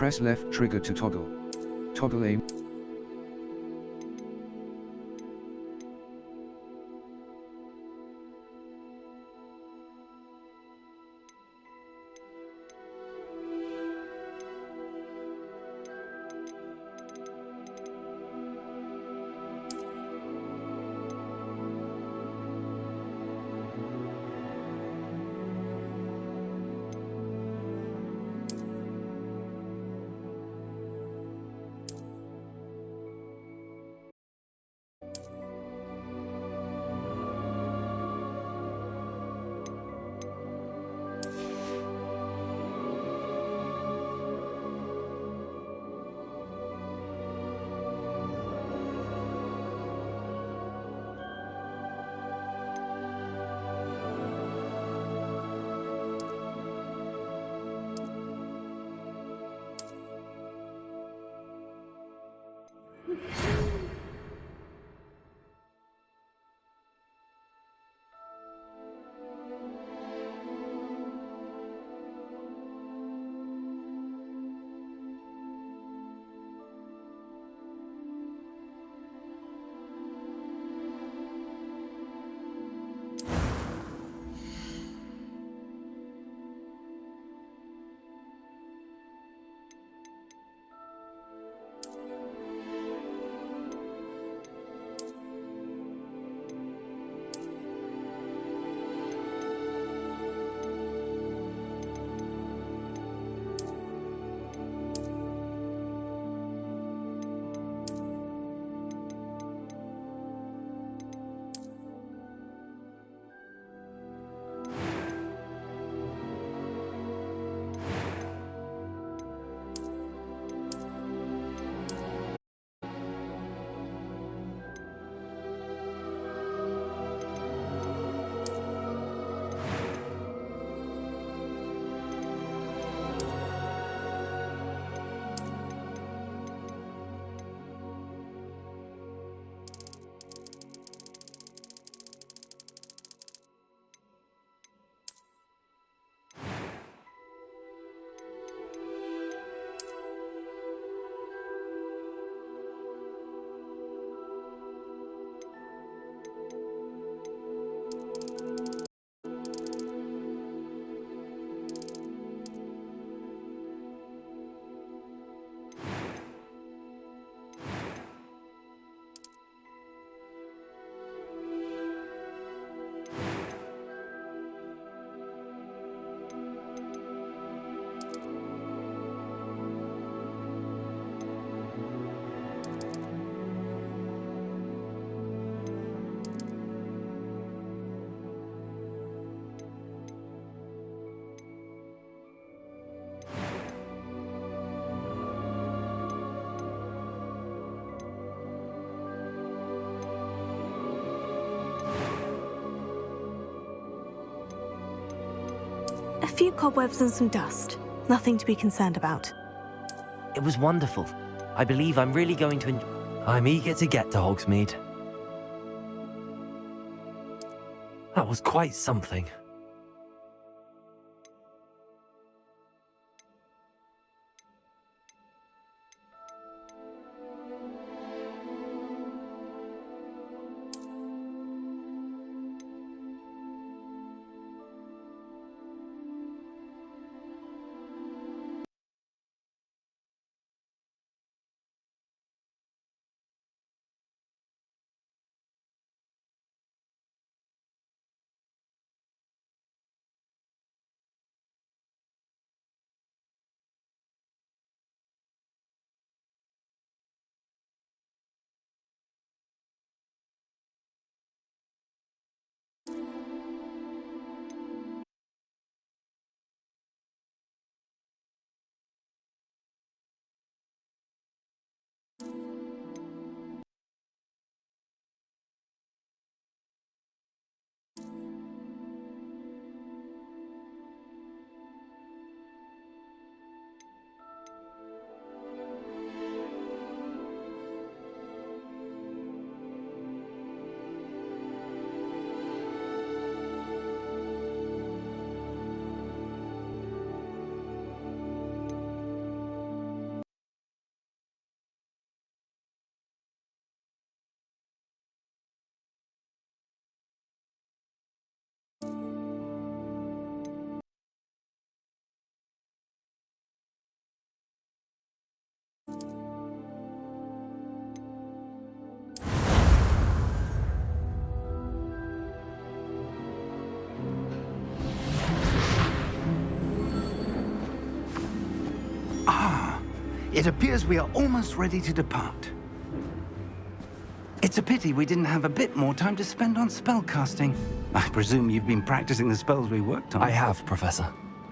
Press left trigger to toggle. Toggle aim. A few cobwebs and some dust. Nothing to be concerned about. It was wonderful. I believe I'm really going to I'm eager to get to Hogsmeade. That was quite something. It appears we are almost ready to depart. It's a pity we didn't have a bit more time to spend on spellcasting. I presume you've been practicing the spells we worked on. I have, Professor.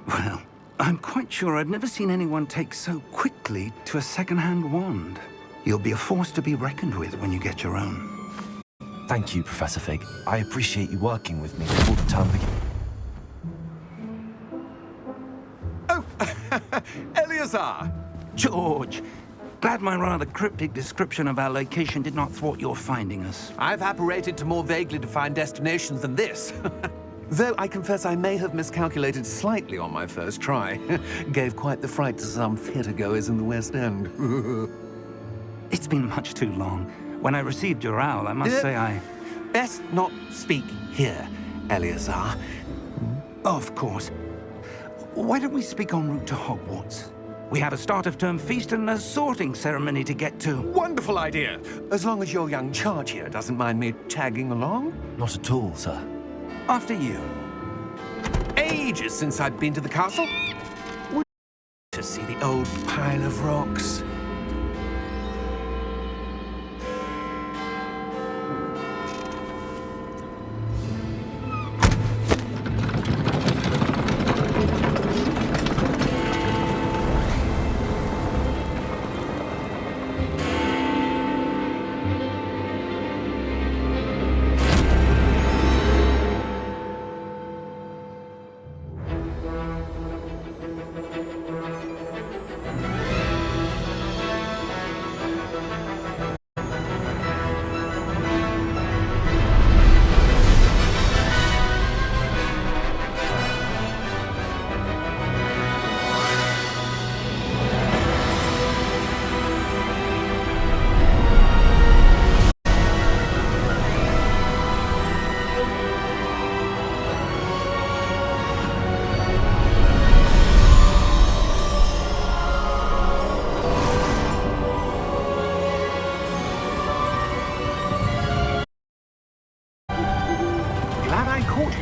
Well, I'm quite sure I've never seen anyone take so quickly to a second-hand wand. You'll be a force to be reckoned with when you get your own. Thank you, Professor Fig. I appreciate you working with me before the term begins. Oh, Eleazar! George, glad my rather cryptic description of our location did not thwart your finding us. I've apparated to more vaguely defined destinations than this. Though I confess I may have miscalculated slightly on my first try. Gave quite the fright to some theatre-goers in the West End. It's been much too long. When I received your owl, I must say I... Best not speak here, Eleazar. Of course. Why don't we speak en route to Hogwarts? We have a start-of-term feast and a sorting ceremony to get to. Wonderful idea! As long as your young charge here doesn't mind me tagging along. Not at all, sir. After you. Ages since I'd been to the castle. Would to see the old pile of rocks.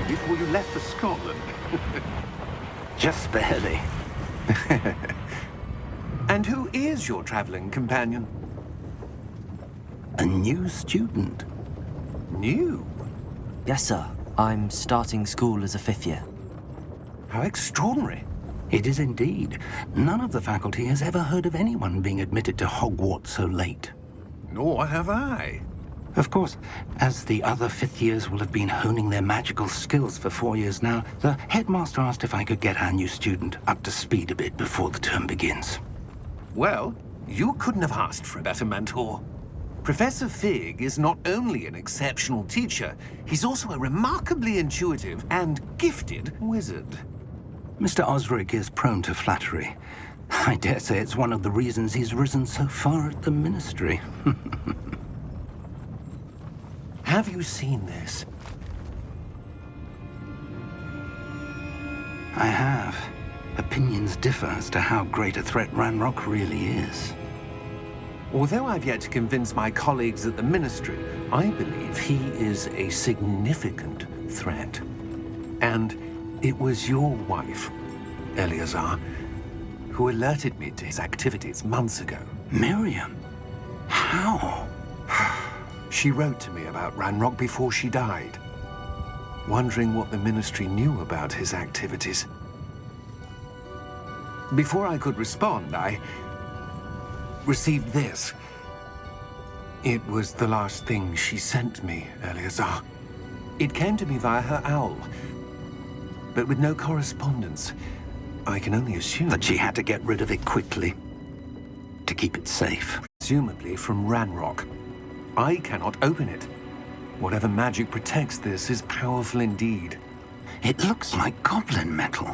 Before you left for Scotland. Just barely. And who is your traveling companion? A new student. New? Yes, sir. I'm starting school as a 5th year. How extraordinary. It is indeed. None of the faculty has ever heard of anyone being admitted to Hogwarts so late. Nor have I. Of course, as the other 5th years will have been honing their magical skills for 4 years now, the headmaster asked if I could get our new student up to speed a bit before the term begins. Well, you couldn't have asked for a better mentor. Professor Fig is not only an exceptional teacher, he's also a remarkably intuitive and gifted wizard. Mr. Osric is prone to flattery. I dare say it's one of the reasons he's risen so far at the Ministry. Have you seen this? I have. Opinions differ as to how great a threat Ranrock really is. Although I've yet to convince my colleagues at the Ministry, I believe he is a significant threat. And it was your wife, Eleazar, who alerted me to his activities months ago. Miriam? How? She wrote to me about Ranrock before she died, wondering what the Ministry knew about his activities. Before I could respond, I received this. It was the last thing she sent me, Eleazar. It came to me via her owl, but with no correspondence. I can only assume That she had to get rid of it quickly, to keep it safe. presumably from Ranrock. I cannot open it. Whatever magic protects this is powerful indeed. It looks like goblin metal.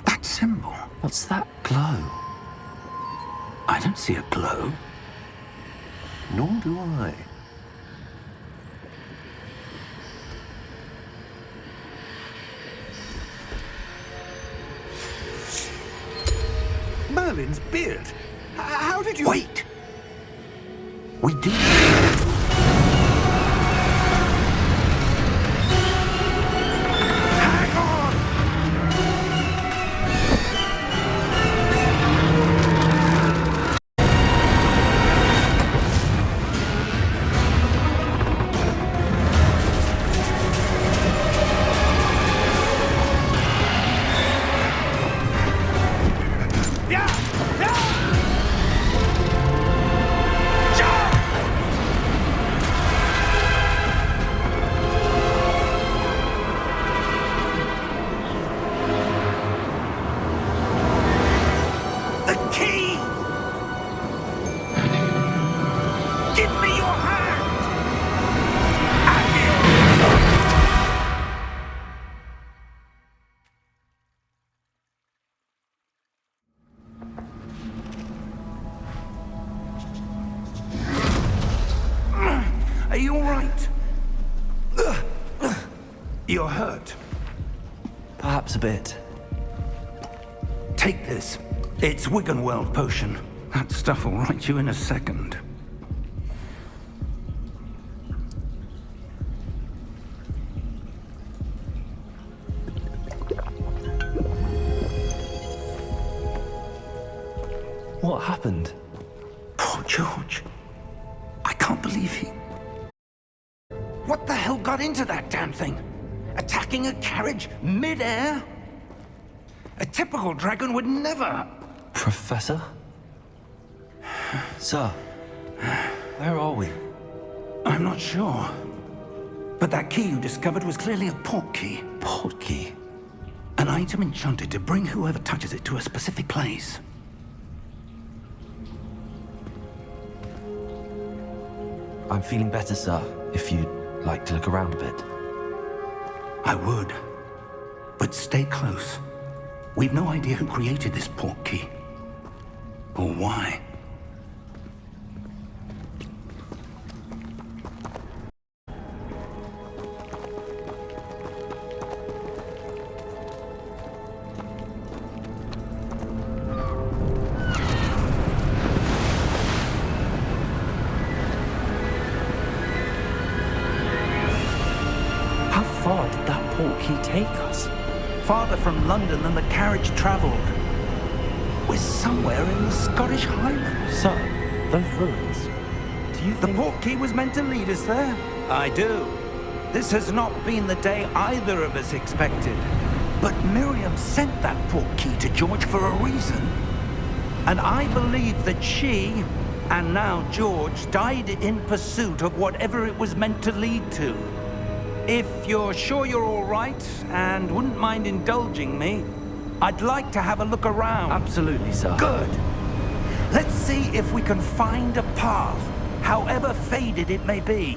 That symbol. What's that glow? I don't see a glow. Nor do I. Merlin's beard. How did you... Wait! We do. me! Give me your hand! Are you all right? You're hurt. Perhaps a bit. Take this. It's Wiggenweld potion. That stuff will right you in a second. What happened? Poor George. I can't believe he... What the hell got into that damn thing? Attacking a carriage mid-air? A typical dragon would never... Professor? Sir, where are we? I'm not sure. But that key you discovered was clearly a port key. Port key? An item enchanted to bring whoever touches it to a specific place. I'm feeling better, sir, if you'd like to look around a bit. I would. But stay close. We've no idea who created this port key. Or why. How far did that port key take us? Farther from London than the carriage traveled. We're somewhere in the Scottish Highlands. Sir, those ruins. Do you The think... port key was meant to lead us there? I do. This has not been the day either of us expected. But Miriam sent that port key to George for a reason. And I believe that she, and now George, died in pursuit of whatever it was meant to lead to. If you're sure you're all right, and wouldn't mind indulging me, I'd like to have a look around. Absolutely, sir. Good. Let's see if we can find a path, however faded it may be.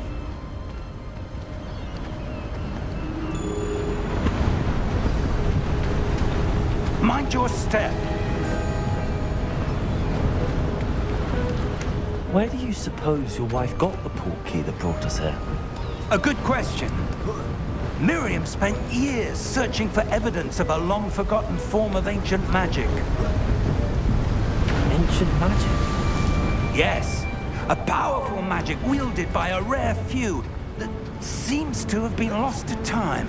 Mind your step. Where do you suppose your wife got the port key that brought us here? A good question. Miriam spent years searching for evidence of a long-forgotten form of ancient magic. Ancient magic? Yes, a powerful magic wielded by a rare few that seems to have been lost to time.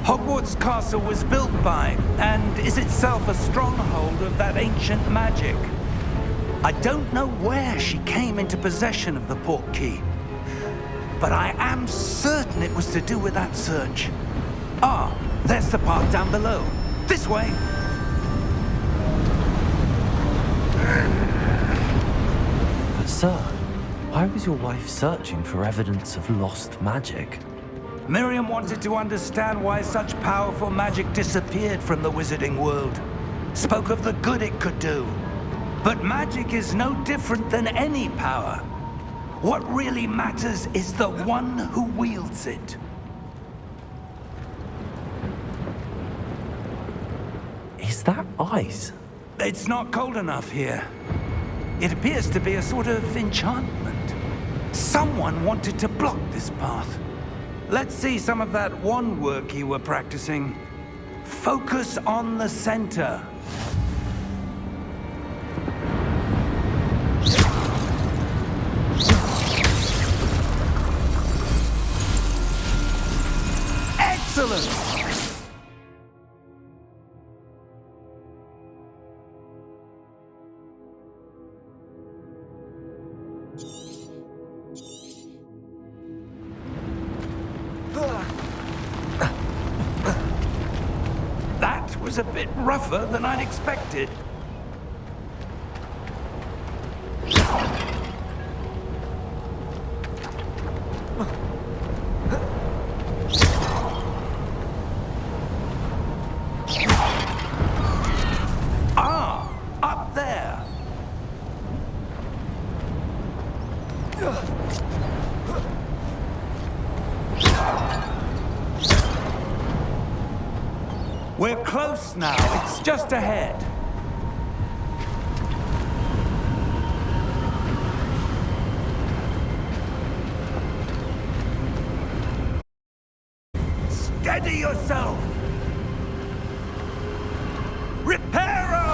Hogwarts Castle was built by, and is itself a stronghold of that ancient magic. I don't know where she came into possession of the port key, but I am certain it was to do with that search. Ah, there's the path down below. This way. But sir, why was your wife searching for evidence of lost magic? Miriam wanted to understand why such powerful magic disappeared from the wizarding world. Spoke of the good it could do. But magic is no different than any power. What really matters is the one who wields it. Is that ice? It's not cold enough here. It appears to be a sort of enchantment. Someone wanted to block this path. Let's see some of that wand work you were practicing. Focus on the center. Excellent! That was a bit rougher than I'd expected. close now. It's just ahead. Steady yourself! Reparo!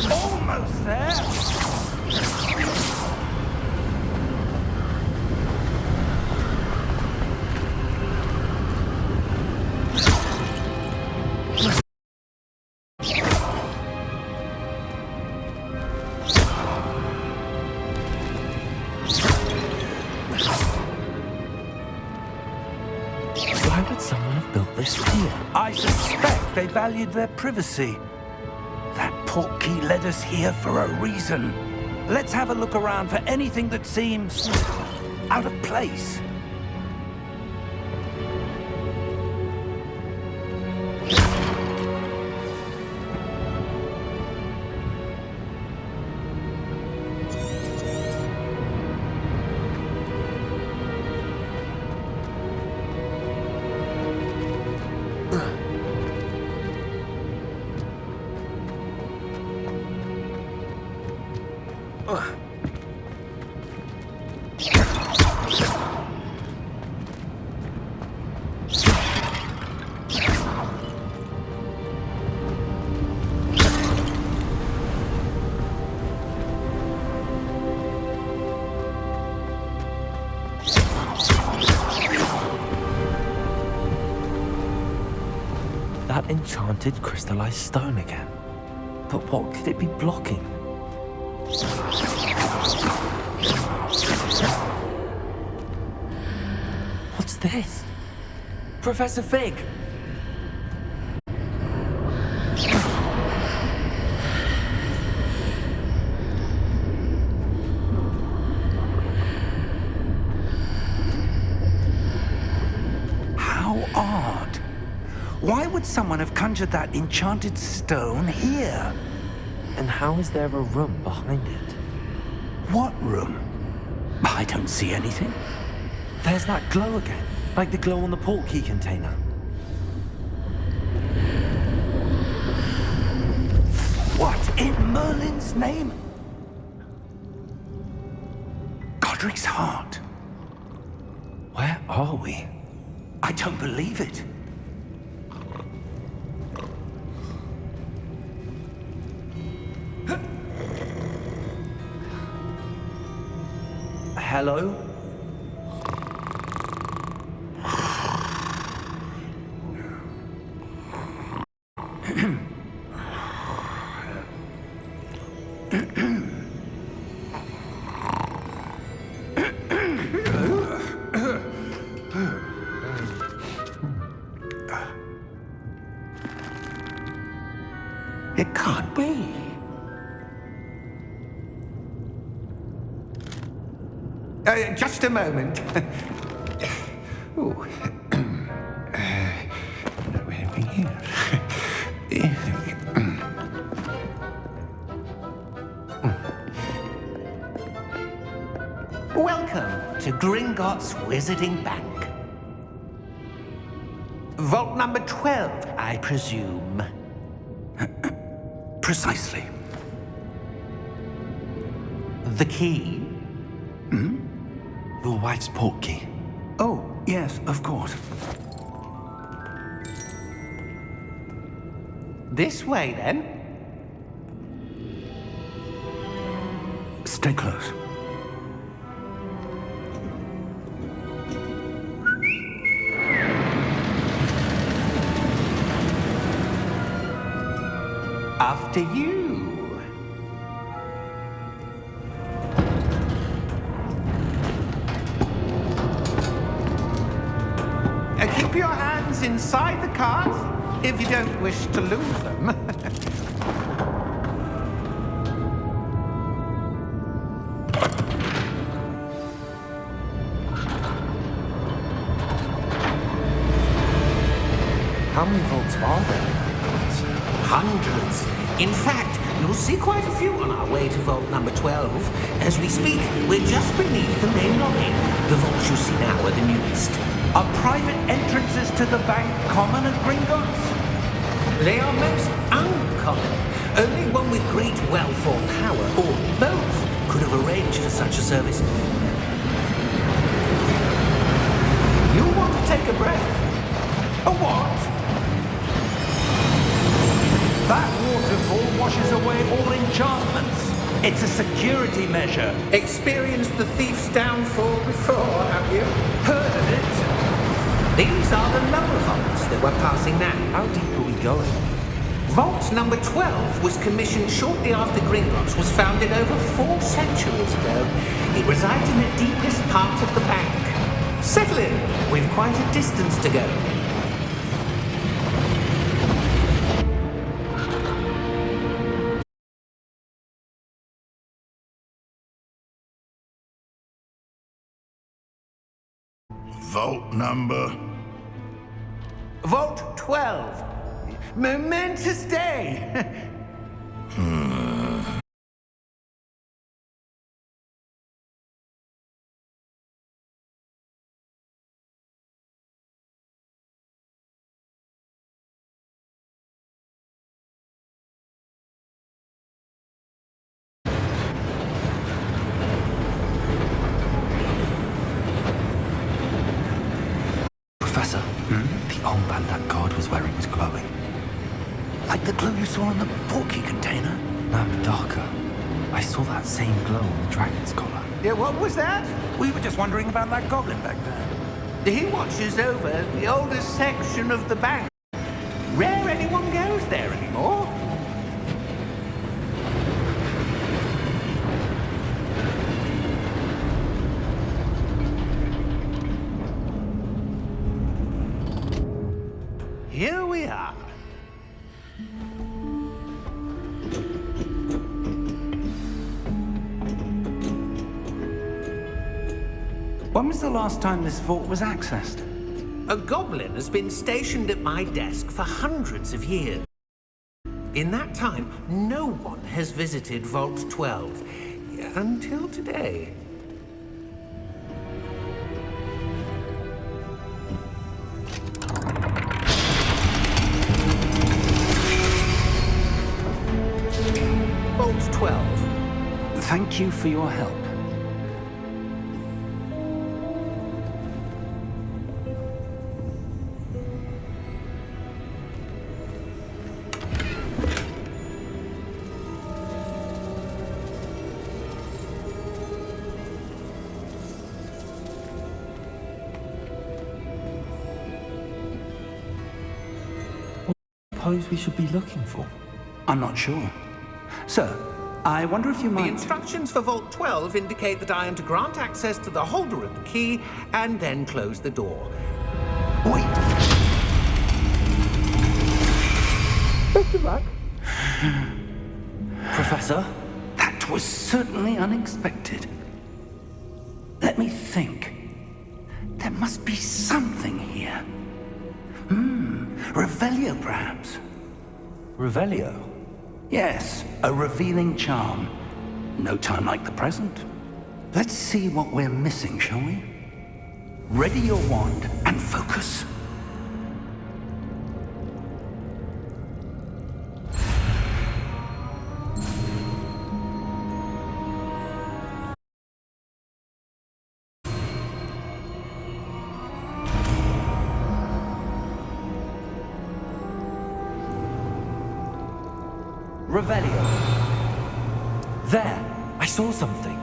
Almost there! Why would someone have built this here? I suspect they valued their privacy. That portkey led us here for a reason. Let's have a look around for anything that seems out of place. That enchanted crystallized stone again. But what could it be blocking? What's this? Professor Fig! How odd. Why would someone have conjured that enchanted stone here? And how is there a room behind it? What room? I don't see anything. There's that glow again, like the glow on the portkey container. What in Merlin's name? Godric's heart. Where are we? I don't believe it. Hello? It can't be. Just a moment. Ooh. Where are we here? Welcome to Gringotts Wizarding Bank. Vault number 12, I presume. Precisely. The key? Your wife's portkey. Oh, yes, of course. This way, then. Stay close. After you. Keep your hands inside the cards if you don't wish to lose them. How many vaults are there? Hundreds. In fact, you'll see quite a few on our way to vault number 12. As we speak, we're just beneath the main lobby. The vaults you see now are the newest. Are private entrances to the bank common at Gringotts? They are most uncommon. Only one with great wealth or power, or both, could have arranged for such a service. You want to take a breath? A what? That waterfall washes away all enchantments. It's a security measure. Experienced the thief's downfall before, have you? Heard of it? These are the lower vaults that we're passing now. How deep are we going? Vault number 12 was commissioned shortly after Gringotts was founded over 4 centuries ago. It resides in the deepest part of the bank. Settle in. We've quite a distance to go. Vault number. Vault 12. Momentous day. Professor, the armband that guard was wearing was glowing. Like the glow you saw on the porky container? No, darker. I saw that same glow on the dragon's collar. Yeah, what was that? We were just wondering about that goblin back there. He watches over the oldest section of the bank. Rare anyone goes there anymore. Here we are. When was the last time this vault was accessed? A goblin has been stationed at my desk for hundreds of years. In that time, no one has visited Vault 12. Until today. Vault 12. Thank you for your help. Suppose we should be looking for? I'm not sure. Sir, I wonder if you The might... instructions for Vault 12 indicate that I am to grant access to the holder of the key and then close the door. Wait! Professor? That was certainly unexpected. Let me think. There must be something here. Revelio, perhaps. Revelio? Yes, a revealing charm. No time like the present. Let's see what we're missing, shall we? Ready your wand and focus. Revelio. There! I saw something.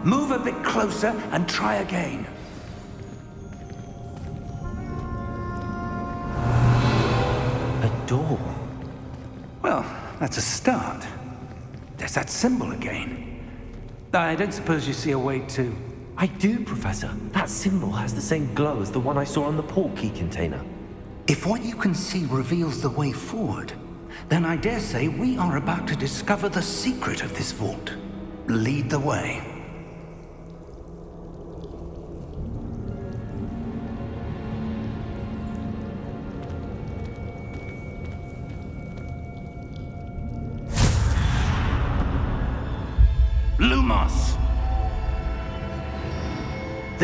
Move a bit closer and try again. A door. Well, that's a start. There's that symbol again. I don't suppose you see a way to... I do, Professor. That symbol has the same glow as the one I saw on the portkey container. If what you can see reveals the way forward, then I dare say we are about to discover the secret of this vault. Lead the way.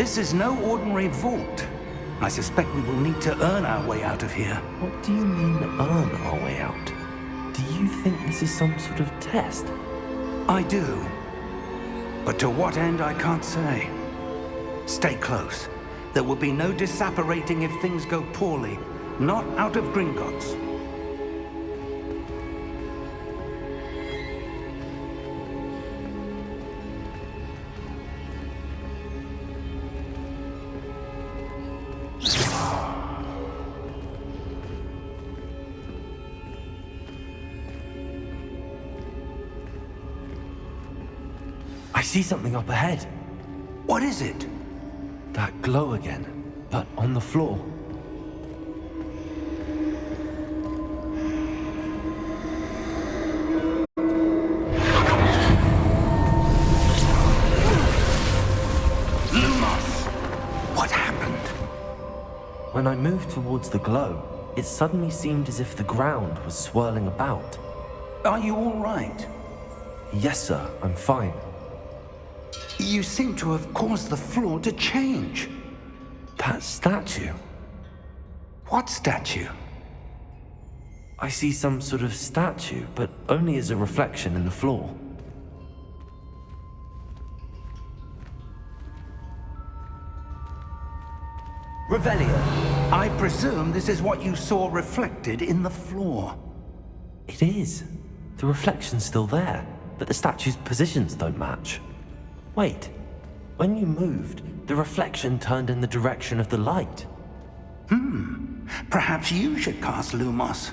This is no ordinary vault. I suspect we will need to earn our way out of here. What do you mean, earn our way out? Do you think this is some sort of test? I do. But to what end, I can't say. Stay close. There will be no disapparating if things go poorly. Not out of Gringotts. I see something up ahead. What is it? That glow again, but on the floor. Lumos! What happened? When I moved towards the glow, it suddenly seemed as if the ground was swirling about. Are you all right? Yes, sir, I'm fine. You seem to have caused the floor to change. That statue. What statue? I see some sort of statue, but only as a reflection in the floor. Revelio. I presume this is what you saw reflected in the floor. It is. The reflection's still there, but the statue's positions don't match. Wait. When you moved, the reflection turned in the direction of the light. Perhaps you should cast Lumos.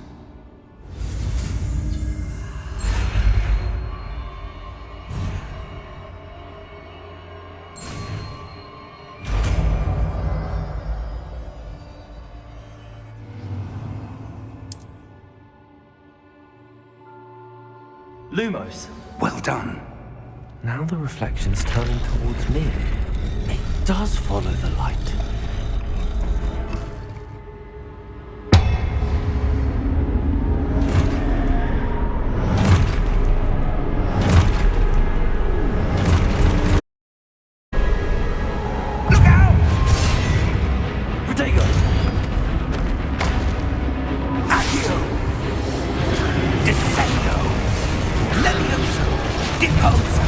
Lumos. Well done. Now the reflection's turning towards me. It does follow the light. Look out! Protego! Accio! Descendo! Levioso! Deposo!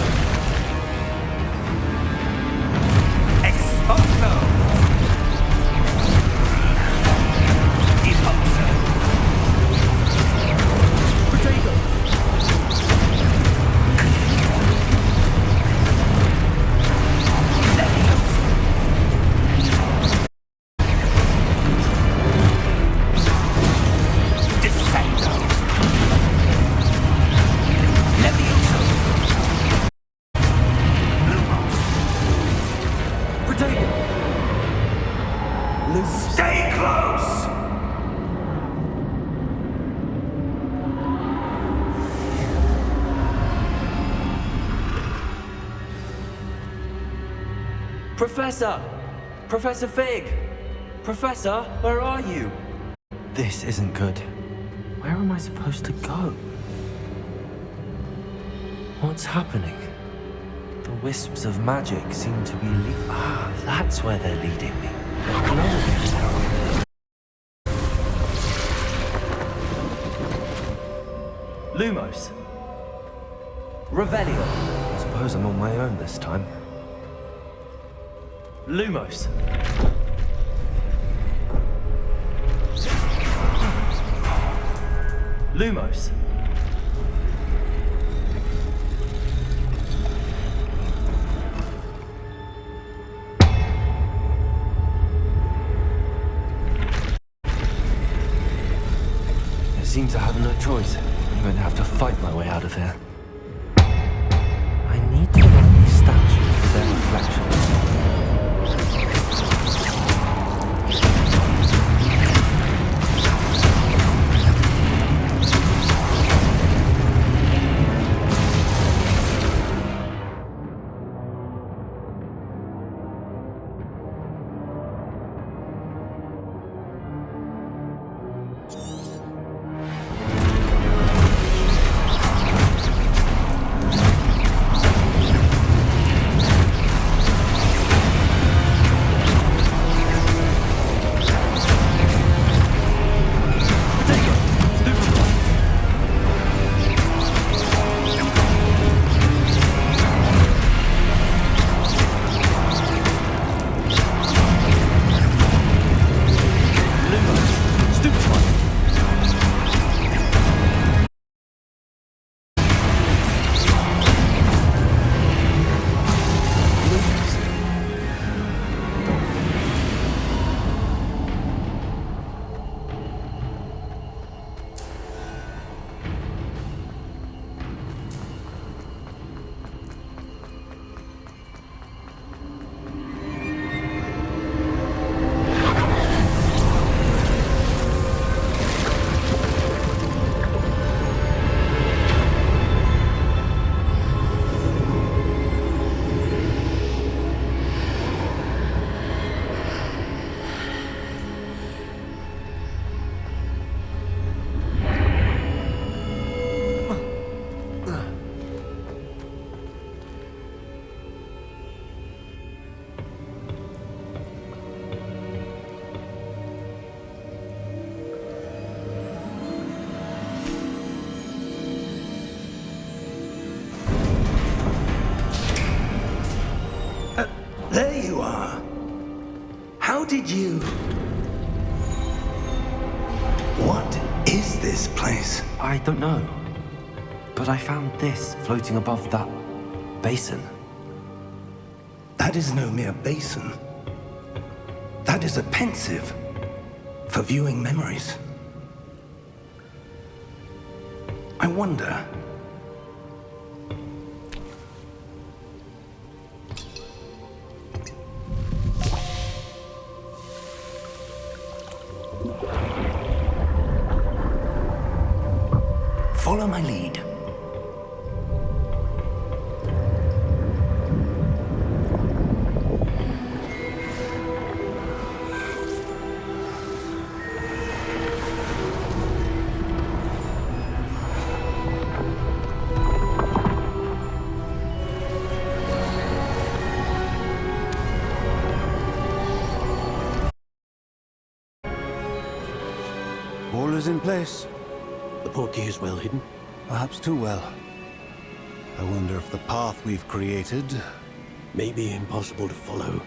Exposo! Deposo! Protego! Levioso! Descendo! Levioso! Lumos! Protego! Stay close! Professor! Professor Fig! Professor, where are you? This isn't good. Where am I supposed to go? What's happening? The wisps of magic seem to be that's where they're leading me. They're glowing. Lumos. Revelio. I suppose I'm on my own this time. Lumos. Lumos. It seems I have no choice. I'm going to have to fight my way out of here. I need to learn these statues with their reflections. is this place? I don't know. But I found this floating above that basin. That is no mere basin. That is a pensive for viewing memories. I wonder... Follow my lead. All is in place. The portkey is well hidden. Perhaps too well. I wonder if the path we've created... May be impossible to follow.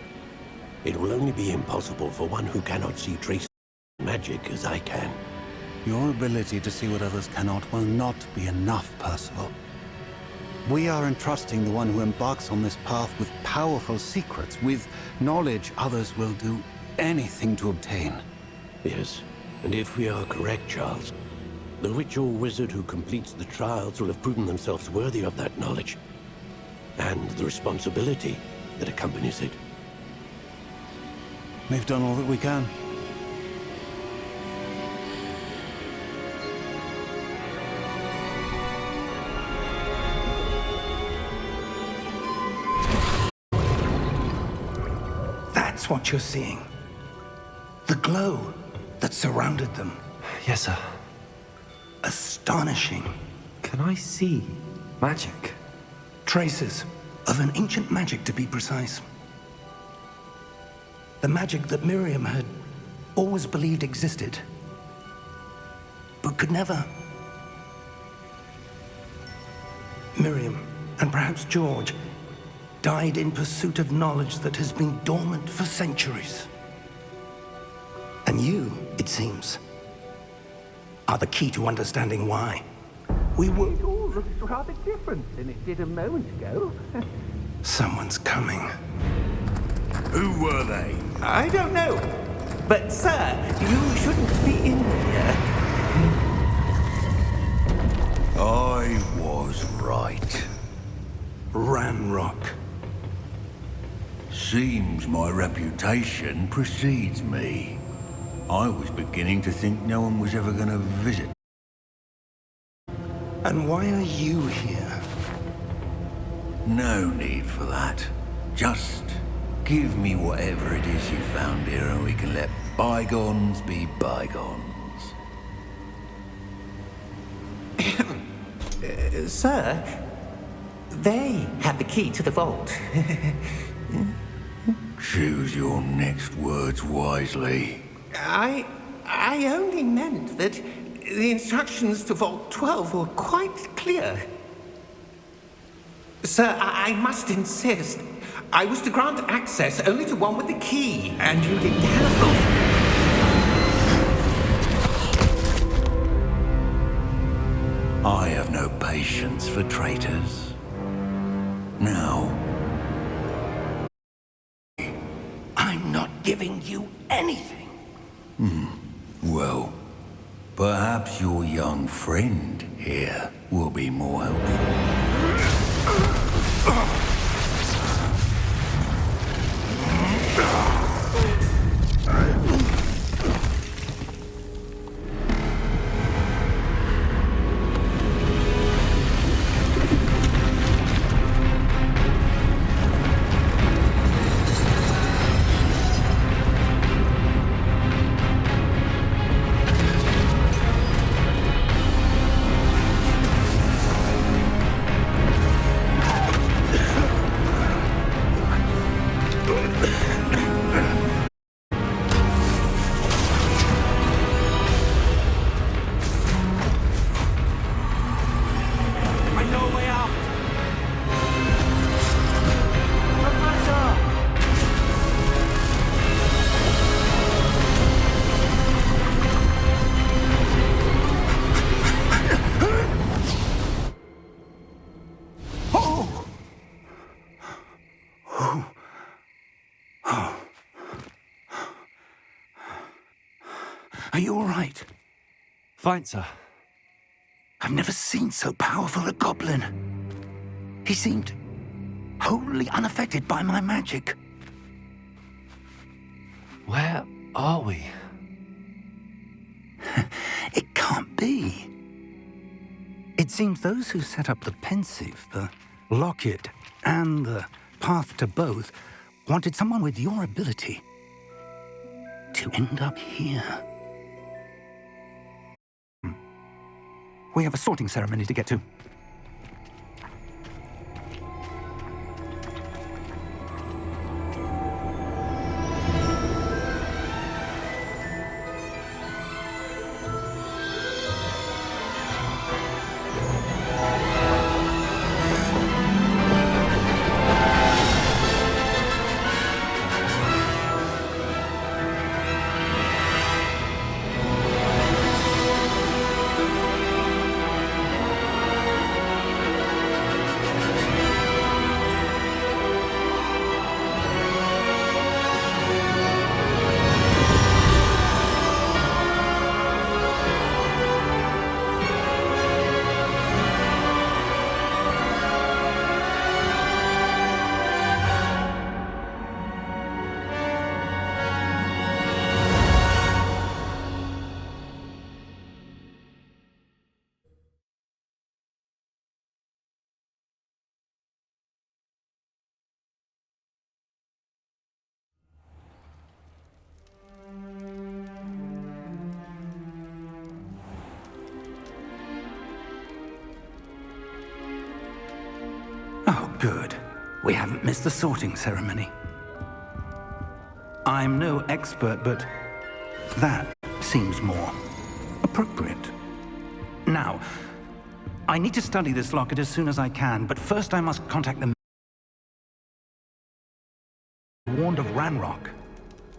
It will only be impossible for one who cannot see traces of magic as I can. Your ability to see what others cannot will not be enough, Percival. We are entrusting the one who embarks on this path with powerful secrets, with knowledge others will do anything to obtain. Yes, and if we are correct, Charles, the witch or wizard who completes the trials will have proven themselves worthy of that knowledge, and the responsibility that accompanies it. We've done all that we can. That's what you're seeing. The glow that surrounded them. Yes, sir. Astonishing. Can I see magic? Traces of an ancient magic, to be precise. The magic that Miriam had always believed existed, but could never. Miriam, and perhaps George, died in pursuit of knowledge that has been dormant for centuries. And you, it seems, are the key to understanding why. We were... It all looks rather different than it did a moment ago. Someone's coming. Who were they? I don't know. But, sir, you shouldn't be in here. I was right. Ranrock. Seems my reputation precedes me. I was beginning to think no one was ever going to visit. And why are you here? No need for that. Just give me whatever it is you found here and we can let bygones be bygones. Sir, they have the key to the vault. Choose your next words wisely. I only meant that the instructions to Vault 12 were quite clear. Sir, I must insist. I was to grant access only to one with the key, and you didn't have them. I have no patience for traitors. Now, I'm not giving you anything. well, perhaps your young friend here will be more helpful. Are you all right? Fine, sir. I've never seen so powerful a goblin. He seemed wholly unaffected by my magic. Where are we? It can't be. It seems those who set up the pensive, the locket, and the path to both wanted someone with your ability to end up here. We have a sorting ceremony to get to. Oh, good. We haven't missed the sorting ceremony. I'm no expert, but that seems more appropriate. Now, I need to study this locket as soon as I can, but first I must contact the warned of Ranrock.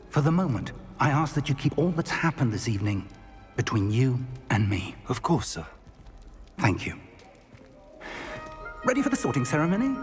For the moment, I ask that you keep all that's happened this evening between you and me. Of course, sir. Thank you. Ready for the sorting ceremony?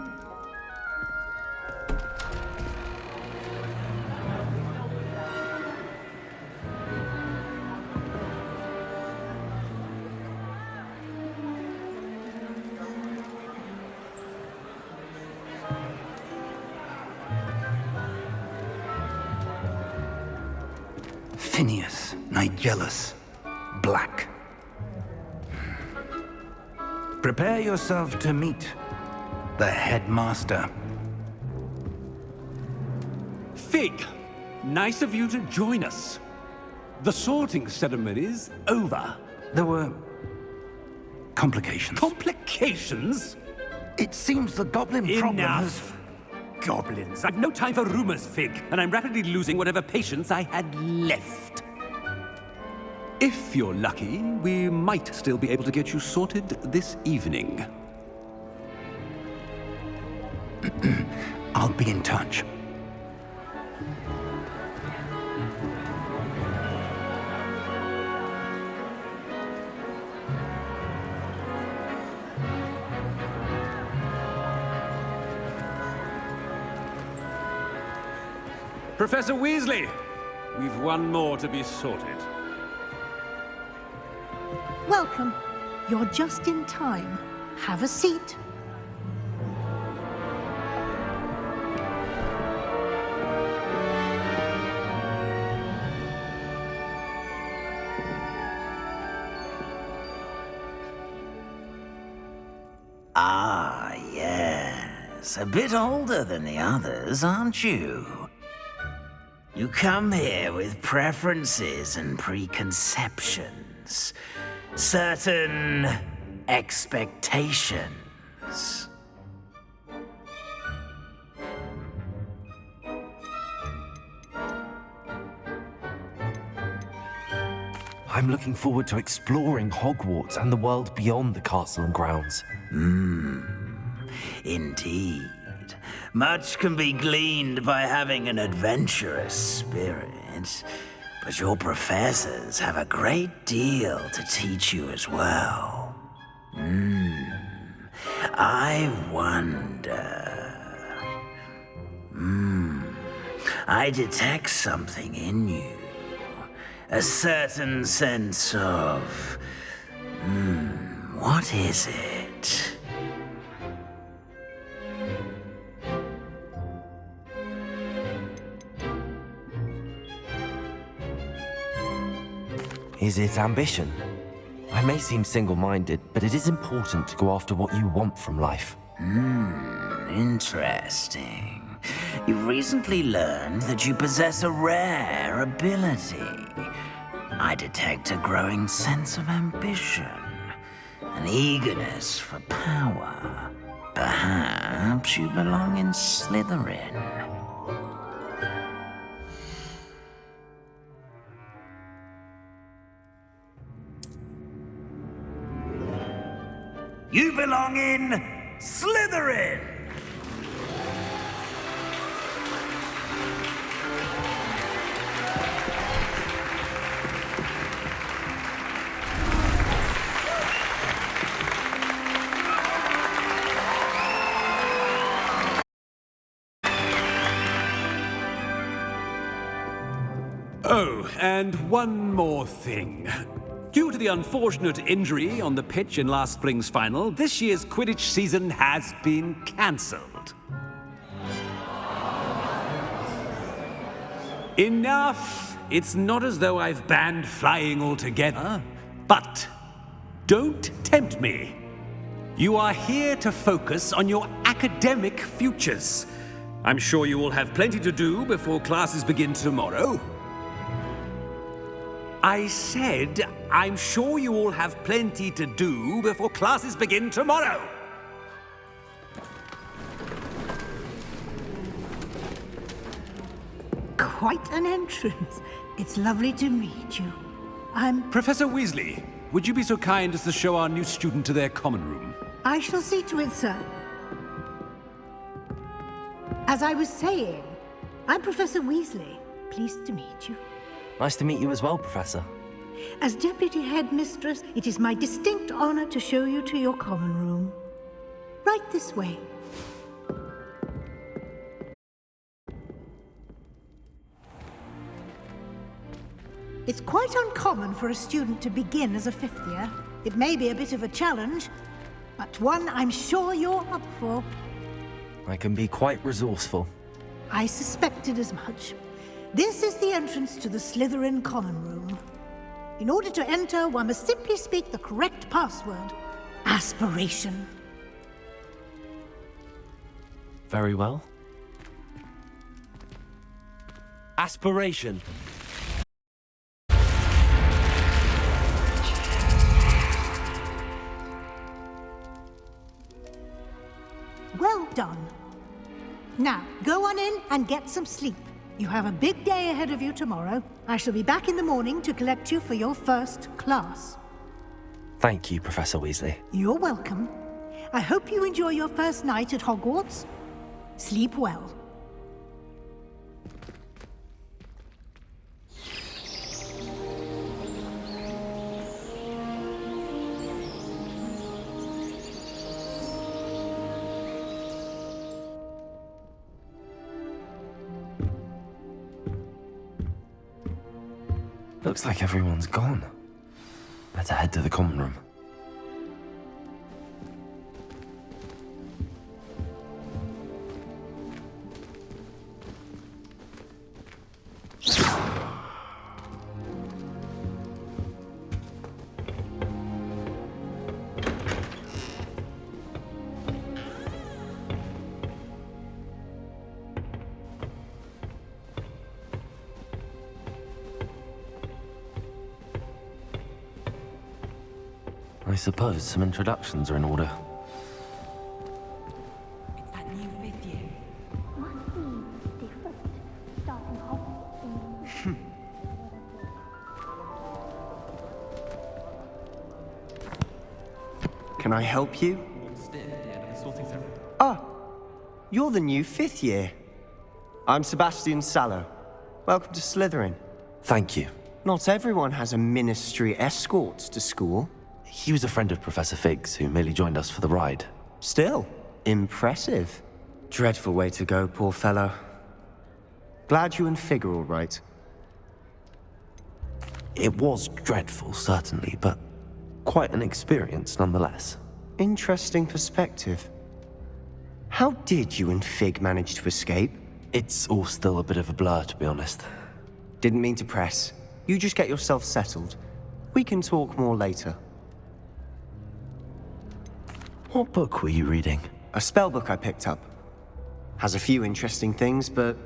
Phineas, Nigellus, Black. Prepare yourself to meet the headmaster. Fig, nice of you to join us. The sorting ceremony's over. There were complications. Complications? It seems the goblin problem has... Enough! Goblins. I've no time for rumors, Fig, and I'm rapidly losing whatever patience I had left. If you're lucky, we might still be able to get you sorted this evening. I'll be in touch. Professor Weasley, we've one more to be sorted. Welcome. You're just in time. Have a seat. Ah, yes. A bit older than the others, aren't you? You come here with preferences and preconceptions. Certain expectations. I'm looking forward to exploring Hogwarts and the world beyond the castle and grounds. Indeed. Much can be gleaned by having an adventurous spirit, but your professors have a great deal to teach you as well. I wonder... I detect something in you. A certain sense of... what is it? Is it ambition? I may seem single-minded, but it is important to go after what you want from life. Interesting. You've recently learned that you possess a rare ability. I detect a growing sense of ambition, an eagerness for power. Perhaps you belong in Slytherin. You belong in Slytherin! Oh, and one more thing. Due to the unfortunate injury on the pitch in last spring's final, this year's Quidditch season has been cancelled. Enough! It's not as though I've banned flying altogether. But don't tempt me. You are here to focus on your academic futures. I'm sure you will have plenty to do before classes begin tomorrow. I said, I'm sure you all have plenty to do before classes begin tomorrow. Quite an entrance. It's lovely to meet you. I'm... Professor Weasley, would you be so kind as to show our new student to their common room? I shall see to it, sir. As I was saying, I'm Professor Weasley. Pleased to meet you. Nice to meet you as well, Professor. As Deputy Headmistress, it is my distinct honor to show you to your common room. Right this way. It's quite uncommon for a student to begin as a fifth year. It may be a bit of a challenge, but one I'm sure you're up for. I can be quite resourceful. I suspected as much. This is the entrance to the Slytherin common room. In order to enter, one must simply speak the correct password. Aspiration. Very well. Aspiration. Well done. Now, go on in and get some sleep. You have a big day ahead of you tomorrow. I shall be back in the morning to collect you for your first class. Thank you, Professor Weasley. You're welcome. I hope you enjoy your first night at Hogwarts. Sleep well. Looks like everyone's gone. Better head to the common room. I suppose some introductions are in order. It's that new fifth year. Must be different. Starting Hogwarts. Can I help you? Ah, you're the new fifth year. I'm Sebastian Sallow. Welcome to Slytherin. Thank you. Not everyone has a ministry escort to school. He was a friend of Professor Fig's who merely joined us for the ride. Still, impressive. Dreadful way to go, poor fellow. Glad you and Fig are all right. It was dreadful, certainly, but quite an experience nonetheless. Interesting perspective. How did you and Fig manage to escape? It's all still a bit of a blur, to be honest. Didn't mean to press. You just get yourself settled. We can talk more later. What book were you reading? A spell book I picked up. Has a few interesting things, but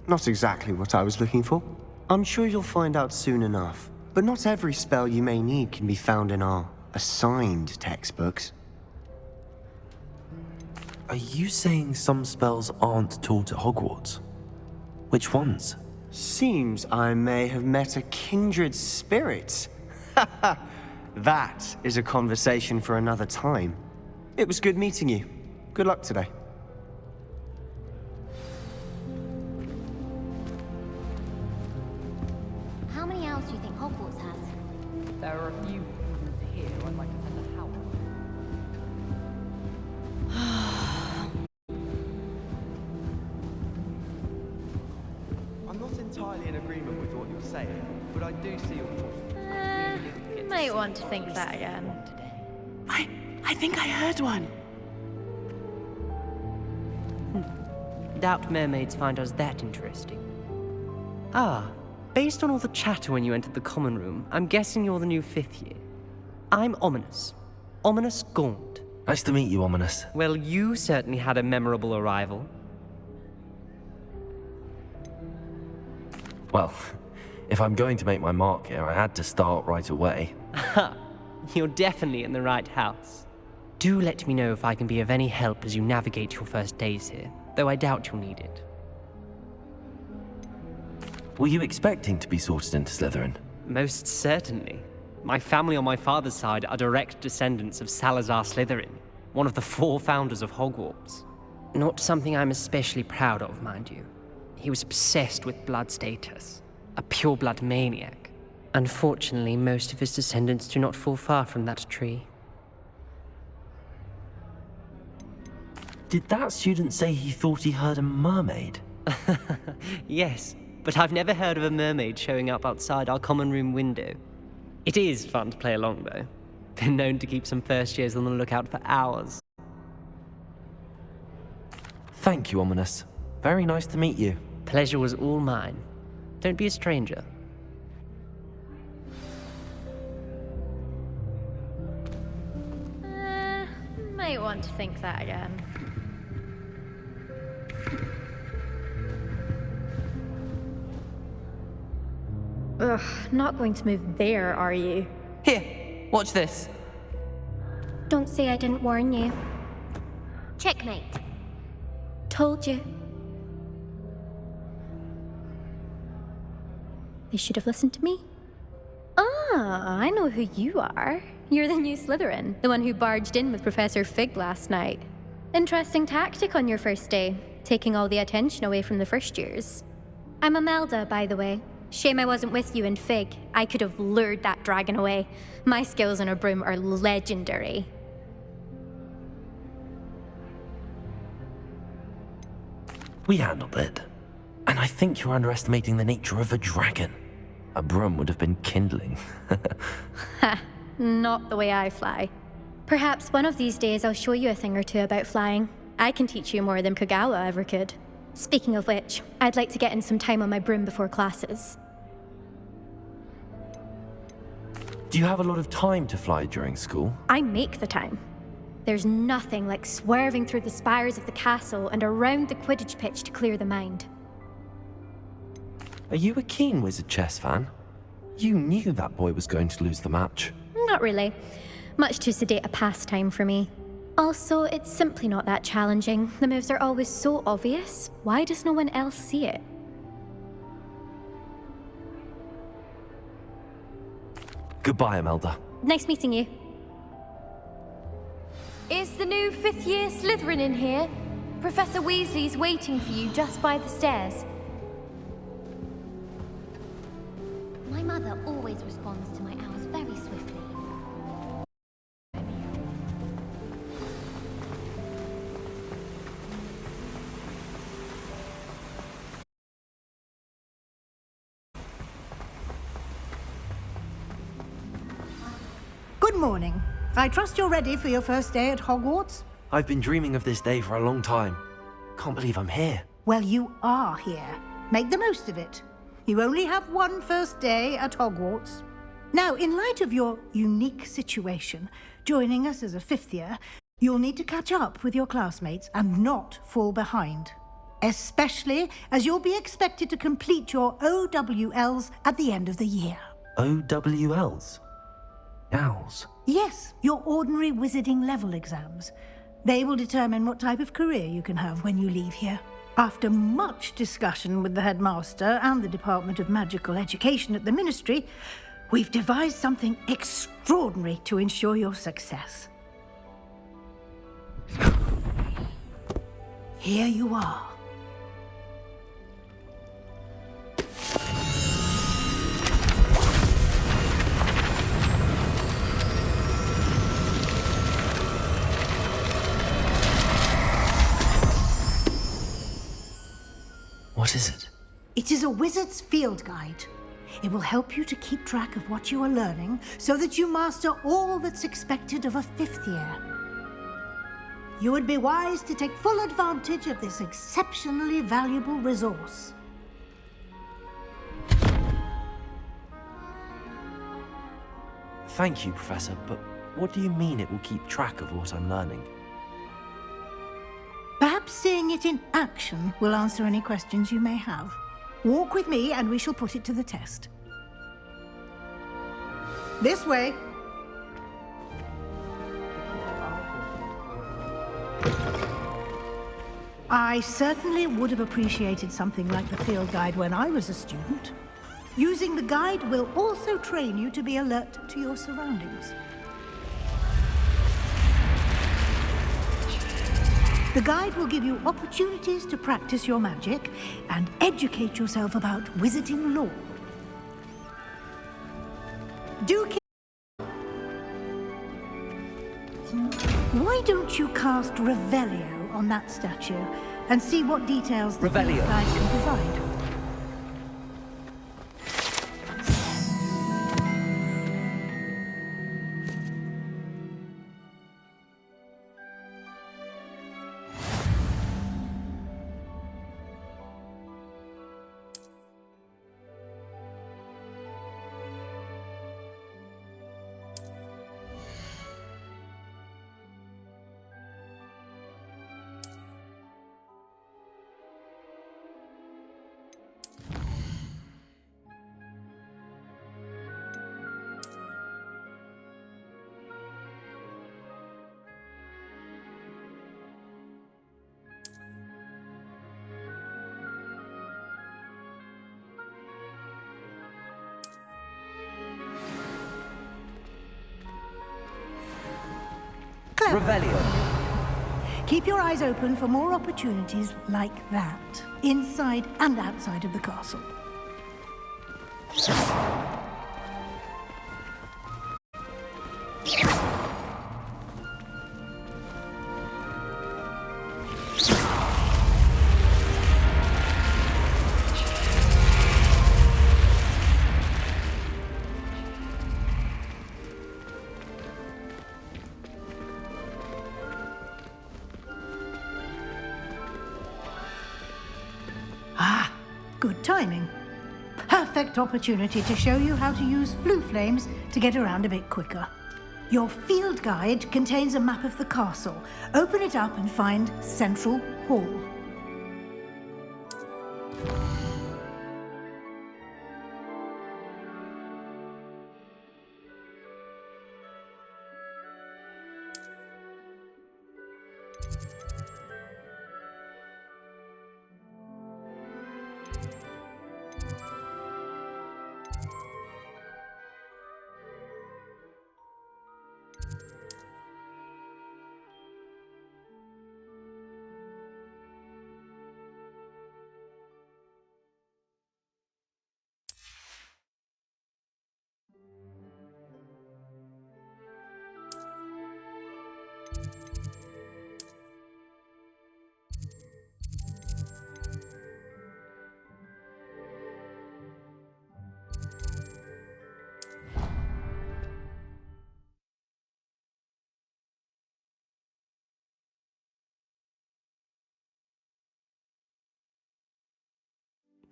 not exactly what I was looking for. I'm sure you'll find out soon enough. But not every spell you may need can be found in our assigned textbooks. Are you saying some spells aren't taught at Hogwarts? Which ones? Seems I may have met a kindred spirit. That is a conversation for another time. It was good meeting you. Good luck today. How many owls do you think Hogwarts has? There are a few rooms here I'd like to send a howl. I'm not entirely in agreement with what you're saying, but I do see your point. Might want to think that again. I think I heard one. Doubt mermaids find us that interesting. Ah, based on all the chatter when you entered the common room, I'm guessing you're the new 5th year. I'm Ominous. Ominous Gaunt. Nice to meet you, Ominous. Well, you certainly had a memorable arrival. Well, if I'm going to make my mark here, I had to start right away. Ha! You're definitely in the right house. Do let me know if I can be of any help as you navigate your first days here, though I doubt you'll need it. Were you expecting to be sorted into Slytherin? Most certainly. My family on my father's side are direct descendants of Salazar Slytherin, one of the 4 founders of Hogwarts. Not something I'm especially proud of, mind you. He was obsessed with blood status, a pure-blood maniac. Unfortunately, most of his descendants do not fall far from that tree. Did that student say he thought he heard a mermaid? Yes, but I've never heard of a mermaid showing up outside our common room window. It is fun to play along, though. Been known to keep some first years on the lookout for hours. Thank you, Ominous. Very nice to meet you. Pleasure was all mine. Don't be a stranger. Might want to think that again. Ugh, not going to move there, are you? Here, watch this. Don't say I didn't warn you. Checkmate. Told you. They should have listened to me. Ah, I know who you are. You're the new Slytherin, the one who barged in with Professor Fig last night. Interesting tactic on your first day, taking all the attention away from the first years. I'm Imelda, by the way. Shame I wasn't with you in Fig. I could have lured that dragon away. My skills on a broom are legendary. We handled it. And I think you're underestimating the nature of a dragon. A broom would have been kindling. Ha, not the way I fly. Perhaps one of these days I'll show you a thing or two about flying. I can teach you more than Kagawa ever could. Speaking of which, I'd like to get in some time on my broom before classes. Do you have a lot of time to fly during school? I make the time. There's nothing like swerving through the spires of the castle and around the Quidditch pitch to clear the mind. Are you a keen Wizard chess fan? You knew that boy was going to lose the match. Not really. Much too sedate a pastime for me. Also, it's simply not that challenging. The moves are always so obvious. Why does no one else see it? Goodbye, Imelda. Nice meeting you. Is the new 5th year Slytherin in here? Professor Weasley's waiting for you just by the stairs. My mother always responds to my owls very swiftly. Good morning. I trust you're ready for your first day at Hogwarts? I've been dreaming of this day for a long time. Can't believe I'm here. Well, you are here. Make the most of it. You only have one first day at Hogwarts. Now, in light of your unique situation, joining us as a fifth year, you'll need to catch up with your classmates and not fall behind. Especially as you'll be expected to complete your OWLs at the end of the year. OWLs? Owls? Yes, your ordinary wizarding level exams. They will determine what type of career you can have when you leave here. After much discussion with the headmaster and the Department of Magical Education at the Ministry, we've devised something extraordinary to ensure your success. Here you are. What is it? It is a wizard's field guide. It will help you to keep track of what you are learning so that you master all that's expected of a fifth year. You would be wise to take full advantage of this exceptionally valuable resource. Thank you, Professor, but what do you mean it will keep track of what I'm learning? Perhaps seeing it in action will answer any questions you may have. Walk with me and we shall put it to the test. This way. I certainly would have appreciated something like the field guide when I was a student. Using the guide will also train you to be alert to your surroundings. The guide will give you opportunities to practice your magic and educate yourself about wizarding lore. Why don't you cast Revelio on that statue and see what details the field guide can provide? Revelio. Keep your eyes open for more opportunities like that, inside and outside of the castle. Good timing. Perfect opportunity to show you how to use flue flames to get around a bit quicker. Your field guide contains a map of the castle. Open it up and find Central Hall.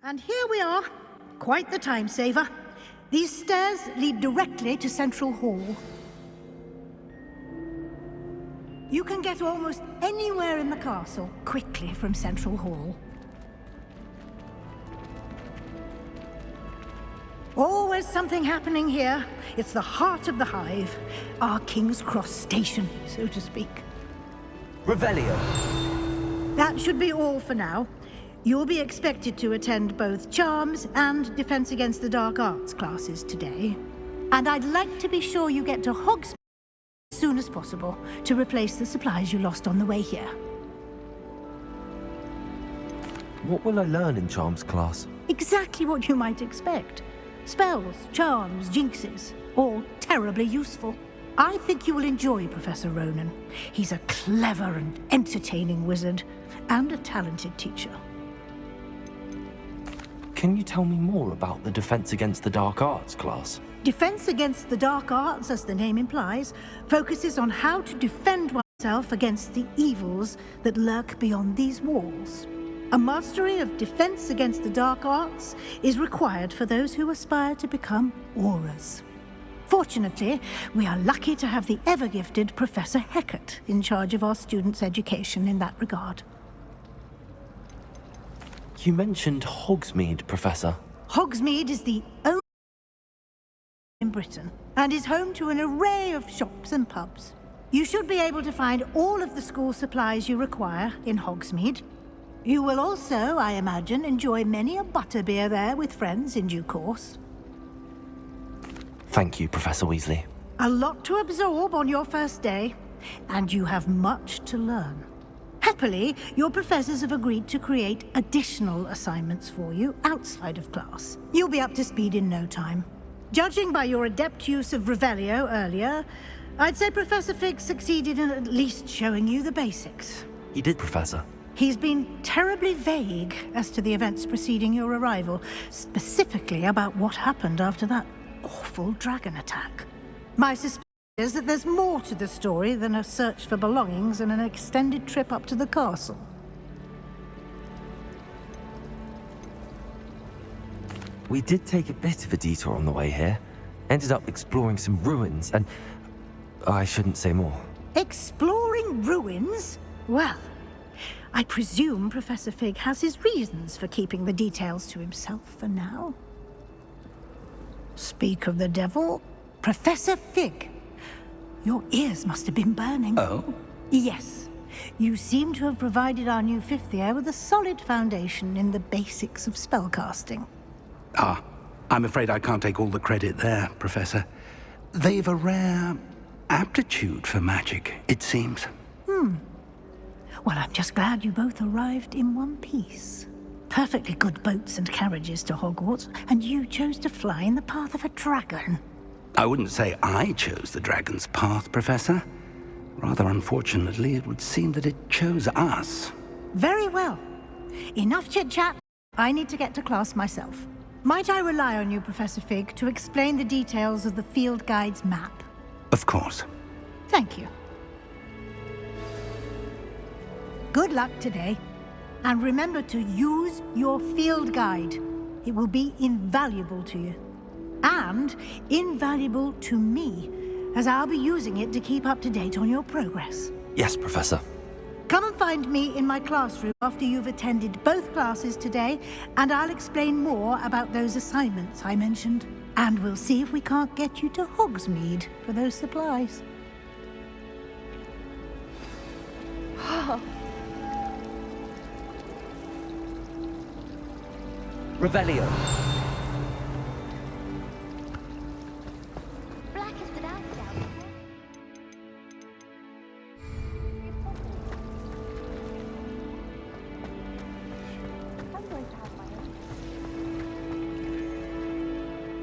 And here we are. Quite the time saver. These stairs lead directly to Central Hall. You can get almost anywhere in the castle quickly from Central Hall. Always something happening here. It's the heart of the Hive. Our King's Cross station, so to speak. Revelio. That should be all for now. You'll be expected to attend both Charms and Defense Against the Dark Arts classes today. And I'd like to be sure you get to Hogsmeade as soon as possible to replace the supplies you lost on the way here. What will I learn in Charms class? Exactly what you might expect. Spells, charms, jinxes, all terribly useful. I think you will enjoy Professor Ronan. He's a clever and entertaining wizard, and a talented teacher. Can you tell me more about the Defense Against the Dark Arts class? Defense Against the Dark Arts, as the name implies, focuses on how to defend oneself against the evils that lurk beyond these walls. A mastery of Defense Against the Dark Arts is required for those who aspire to become Aurors. Fortunately, we are lucky to have the ever-gifted Professor Hecat in charge of our students' education in that regard. You mentioned Hogsmeade, Professor. Hogsmeade is the only in Britain and is home to an array of shops and pubs. You should be able to find all of the school supplies you require in Hogsmeade. You will also, I imagine, enjoy many a butterbeer there with friends in due course. Thank you, Professor Weasley. A lot to absorb on your first day, and you have much to learn. Happily, your professors have agreed to create additional assignments for you outside of class. You'll be up to speed in no time. Judging by your adept use of Revelio earlier, I'd say Professor Fig succeeded in at least showing you the basics. He did, Professor. He's been terribly vague as to the events preceding your arrival, specifically about what happened after that awful dragon attack. My suspicion is that there's more to the story than a search for belongings and an extended trip up to the castle. We did take a bit of a detour on the way here. Ended up exploring some ruins and... I shouldn't say more. Exploring ruins? Well, I presume Professor Fig has his reasons for keeping the details to himself for now. Speak of the devil, Professor Fig. Your ears must have been burning. Oh? Yes. You seem to have provided our new fifth year with a solid foundation in the basics of spellcasting. Ah, I'm afraid I can't take all the credit there, Professor. They've a rare aptitude for magic, it seems. Well, I'm just glad you both arrived in one piece. Perfectly good boats and carriages to Hogwarts, and you chose to fly in the path of a dragon. I wouldn't say I chose the dragon's path, Professor. Rather unfortunately, it would seem that it chose us. Very well. Enough chit-chat. I need to get to class myself. Might I rely on you, Professor Fig, to explain the details of the field guide's map? Of course. Thank you. Good luck today. And remember to use your field guide. It will be invaluable to you. And invaluable to me, as I'll be using it to keep up to date on your progress. Yes, Professor. Come and find me in my classroom after you've attended both classes today, and I'll explain more about those assignments I mentioned. And we'll see if we can't get you to Hogsmeade for those supplies. Revelio.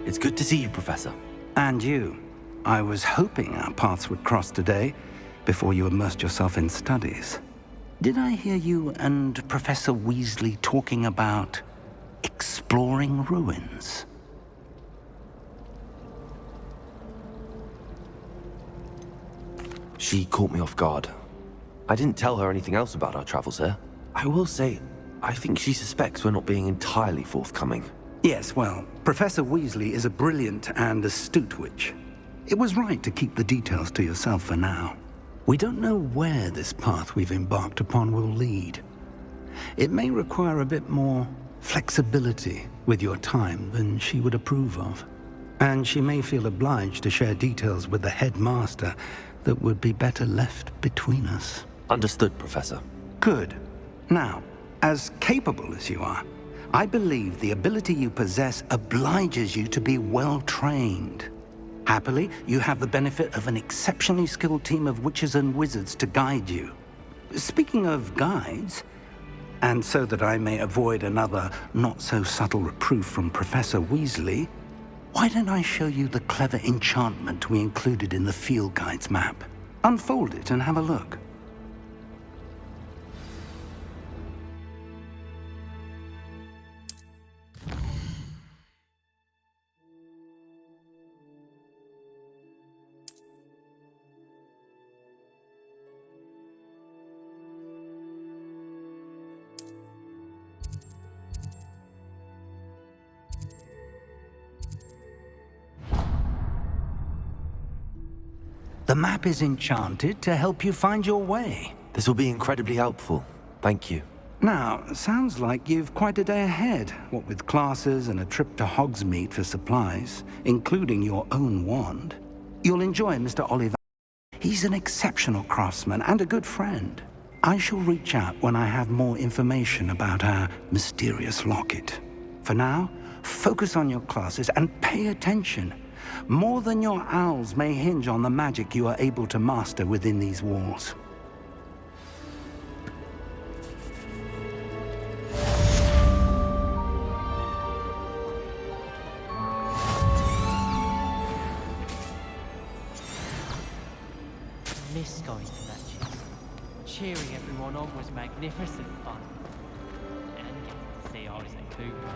It's good to see you, Professor. And you. I was hoping our paths would cross today, before you immersed yourself in studies. Did I hear you and Professor Weasley talking about exploring ruins? She caught me off guard. I didn't tell her anything else about our travels here. I will say, I think she suspects we're not being entirely forthcoming. Yes, well, Professor Weasley is a brilliant and astute witch. It was right to keep the details to yourself for now. We don't know where this path we've embarked upon will lead. It may require a bit more flexibility with your time than she would approve of. And she may feel obliged to share details with the headmaster that would be better left between us. Understood, Professor. Good. Now, as capable as you are, I believe the ability you possess obliges you to be well-trained. Happily, you have the benefit of an exceptionally skilled team of witches and wizards to guide you. Speaking of guides, and so that I may avoid another not-so-subtle reproof from Professor Weasley, why don't I show you the clever enchantment we included in the field guide's map? Unfold it and have a look. The map is enchanted to help you find your way. This will be incredibly helpful. Thank you. Now, sounds like you've quite a day ahead, what with classes and a trip to Hogsmeade for supplies, including your own wand. You'll enjoy Mr. Oliver. He's an exceptional craftsman and a good friend. I shall reach out when I have more information about our mysterious locket. For now, focus on your classes and pay attention. More than your owls may hinge on the magic you are able to master within these walls. I miss going to matches. Cheering everyone on was magnificent fun. And getting to see Isaac Cooper.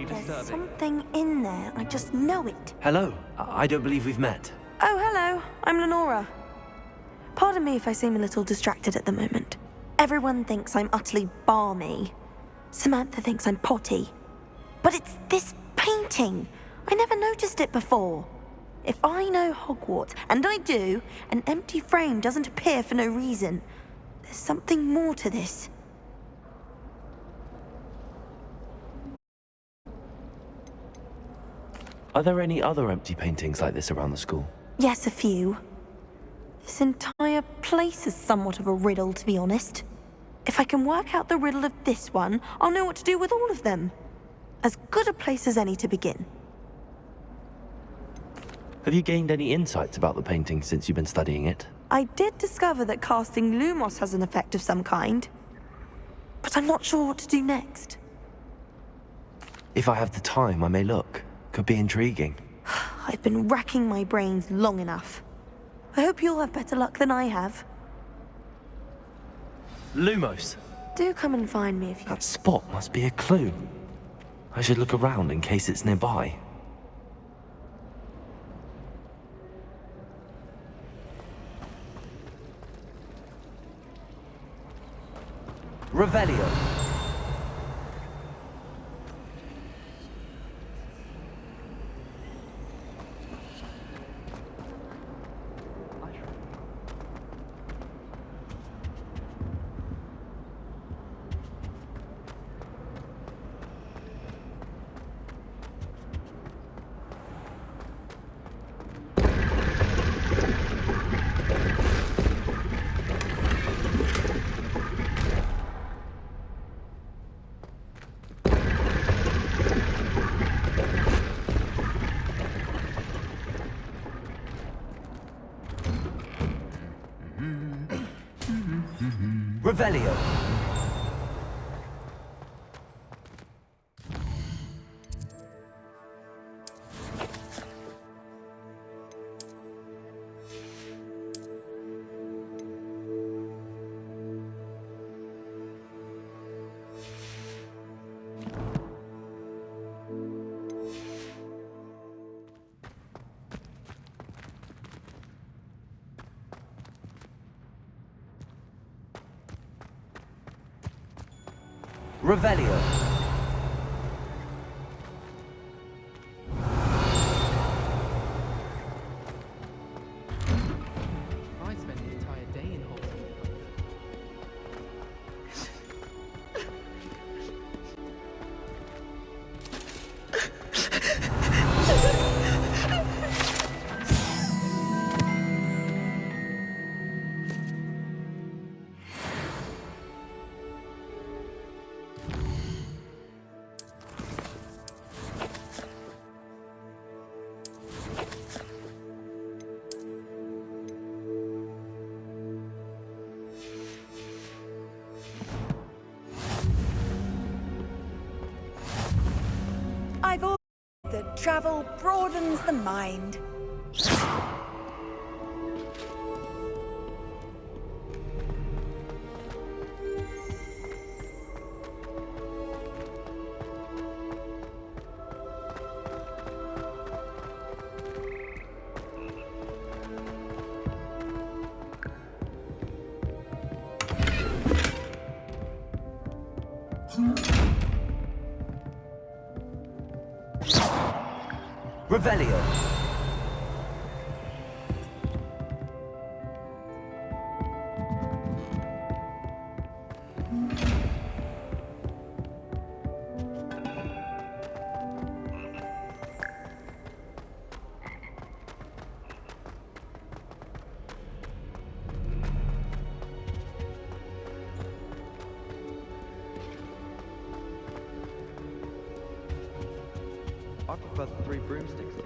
There's something in there. I just know it. Hello. I don't believe we've met. Oh, hello. I'm Lenora. Pardon me if I seem a little distracted at the moment. Everyone thinks I'm utterly balmy. Samantha thinks I'm potty. But it's this painting. I never noticed it before. If I know Hogwarts, and I do, an empty frame doesn't appear for no reason. There's something more to this. Are there any other empty paintings like this around the school? Yes, a few. This entire place is somewhat of a riddle, to be honest. If I can work out the riddle of this one, I'll know what to do with all of them. As good a place as any to begin. Have you gained any insights about the painting since you've been studying it? I did discover that casting Lumos has an effect of some kind, but I'm not sure what to do next. If I have the time, I may look. Could be intriguing. I've been racking my brains long enough. I hope you'll have better luck than I have. Lumos! Do come and find me if you... That spot must be a clue. I should look around in case it's nearby. Revelio. Revelio. Revelio. I spent the entire day in Hogwarts. I've always said that travel broadens the mind. Revelio. I prefer the 3 broomsticks to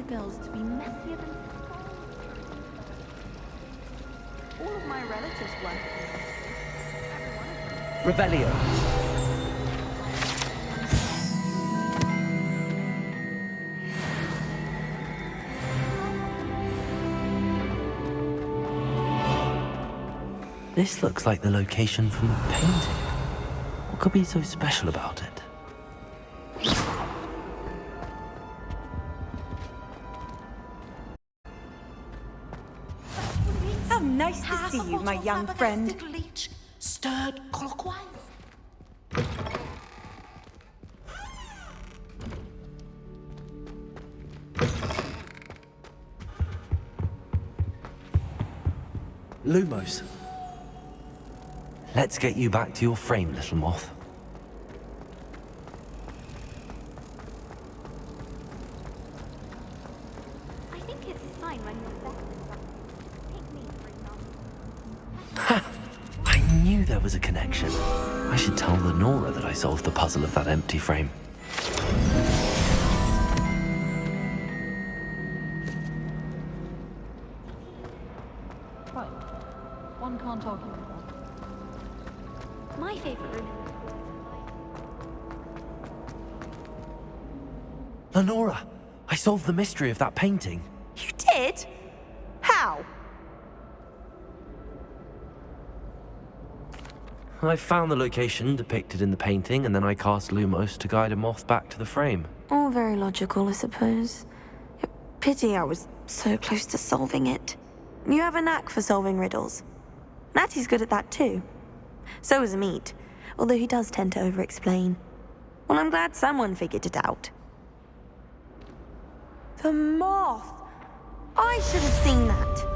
girls to be messier than... All of my relatives work at the Revelio. This looks like the location from the painting. What could be so special about it? Nice to see you, my young friend. Leech stirred clockwise. Lumos. Let's get you back to your frame, little moth. I think it's a sign when you're better. Take me, for example. Ha! I knew there was a connection. I should tell Lenora that I solved the puzzle of that empty frame. Right. One can't argue with that. My favorite room. Lenora, I solved the mystery of that painting. You did? How? I found the location depicted in the painting, and then I cast Lumos to guide a moth back to the frame. All very logical, I suppose. Pity I was so close to solving it. You have a knack for solving riddles. Natty's good at that too. So is Amit, although he does tend to over-explain. Well, I'm glad someone figured it out. The moth! I should have seen that.